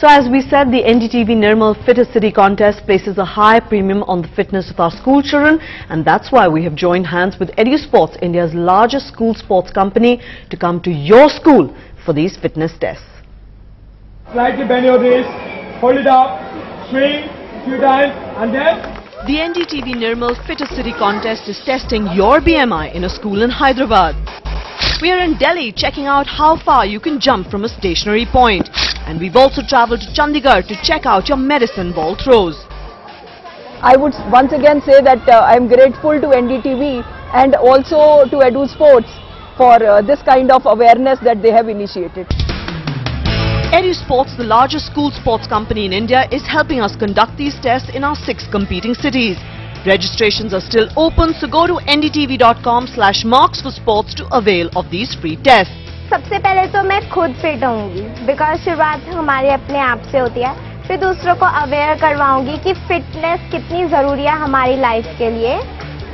So as we said, the NDTV Nirmal Fitter City contest places a high premium on the fitness of our school children, and that's why we have joined hands with EduSports, India's largest school sports company, to come to your school for these fitness tests. Slightly bend your wrist, hold it up, swing a few times, and then... The NDTV Nirmal Fitter City contest is testing your BMI in a school in Hyderabad. We are in Delhi checking out how far you can jump from a stationary point. And we've also travelled to Chandigarh to check out your medicine ball throws. I would once again say that I am grateful to NDTV and also to EduSports for this kind of awareness that they have initiated. EduSports, the largest school sports company in India, is helping us conduct these tests in our 6 competing cities. Registrations are still open, so go to ndtv.com/marksforsports to avail of these free tests. सबसे पहले तो मैं खुद fit होऊंगी, because शुरुआत हमारे अपने आप से होती है. फिर दूसरों को अवेयर करवाऊंगी कि फिटनेस कितनी जरूरी है हमारी लाइफ के लिए,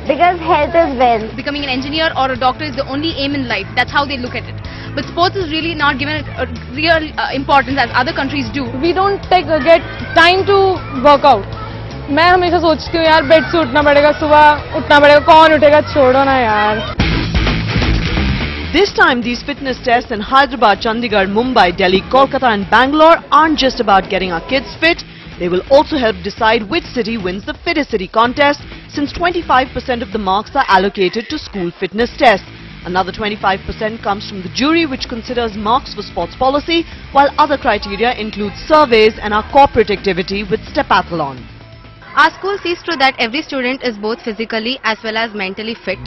because health is wealth. Becoming an engineer or a doctor is the only aim in life. That's how they look at it. But sports is really not given a real importance as other countries do. We don't get time to work out. मैं हमेशा सोचती हूँ यार bed से उठना पड़ेगा, सुबह उठना पड़ेगा, कौन उठेगा, छोड़ो ना यार. This time, these fitness tests in Hyderabad, Chandigarh, Mumbai, Delhi, Kolkata and Bangalore aren't just about getting our kids fit. They will also help decide which city wins the Fitter City contest, since 25% of the marks are allocated to school fitness tests. Another 25% comes from the jury, which considers marks for sports policy, while other criteria include surveys and our corporate activity with Stepathlon. Our school sees to that every student is both physically as well as mentally fit.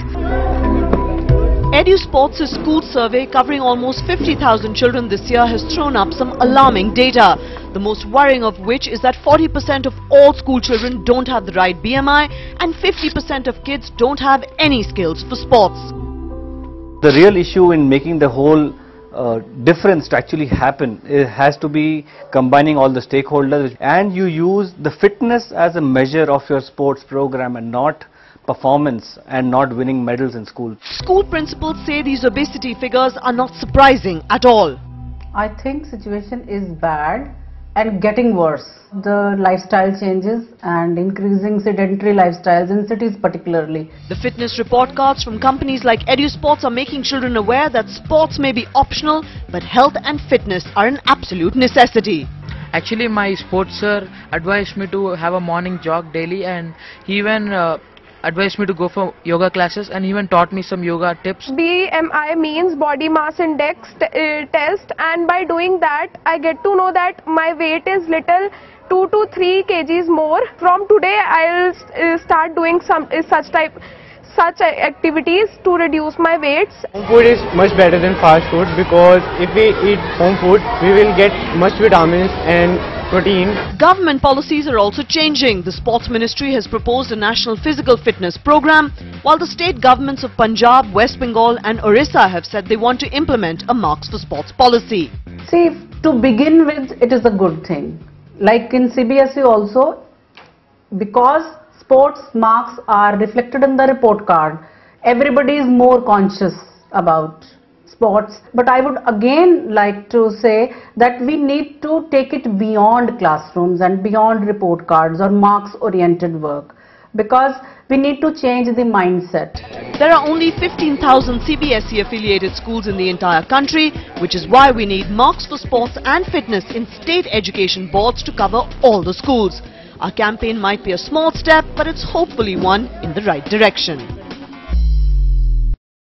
EduSports' school survey covering almost 50,000 children this year has thrown up some alarming data. The most worrying of which is that 40% of all school children don't have the right BMI and 50% of kids don't have any skills for sports. The real issue in making the whole difference to actually happen, it has to be combining all the stakeholders, and you use the fitness as a measure of your sports program and not performance and not winning medals in school. School principals say these obesity figures are not surprising at all. I think situation is bad and getting worse. The lifestyle changes and increasing sedentary lifestyles in cities particularly. The fitness report cards from companies like EduSports are making children aware that sports may be optional, but health and fitness are an absolute necessity. Actually, my sports sir advised me to have a morning jog daily, and he even advised me to go for yoga classes, and even taught me some yoga tips. BMI means body mass index test, and by doing that I get to know that my weight is little 2 to 3 kgs more. From today I'll start doing such activities to reduce my weights. Home food is much better than fast food, because if we eat home food we will get much vitamins and protein. Government policies are also changing. The Sports Ministry has proposed a national physical fitness program, while the state governments of Punjab, West Bengal and Orissa have said they want to implement a marks for sports policy. See, to begin with, it is a good thing. Like in CBSE also, because sports marks are reflected in the report card, everybody is more conscious about sports. But I would again like to say that we need to take it beyond classrooms and beyond report cards or marks oriented work, because we need to change the mindset. There are only 15,000 CBSE affiliated schools in the entire country, which is why we need marks for sports and fitness in state education boards to cover all the schools. Our campaign might be a small step, but it's hopefully one in the right direction.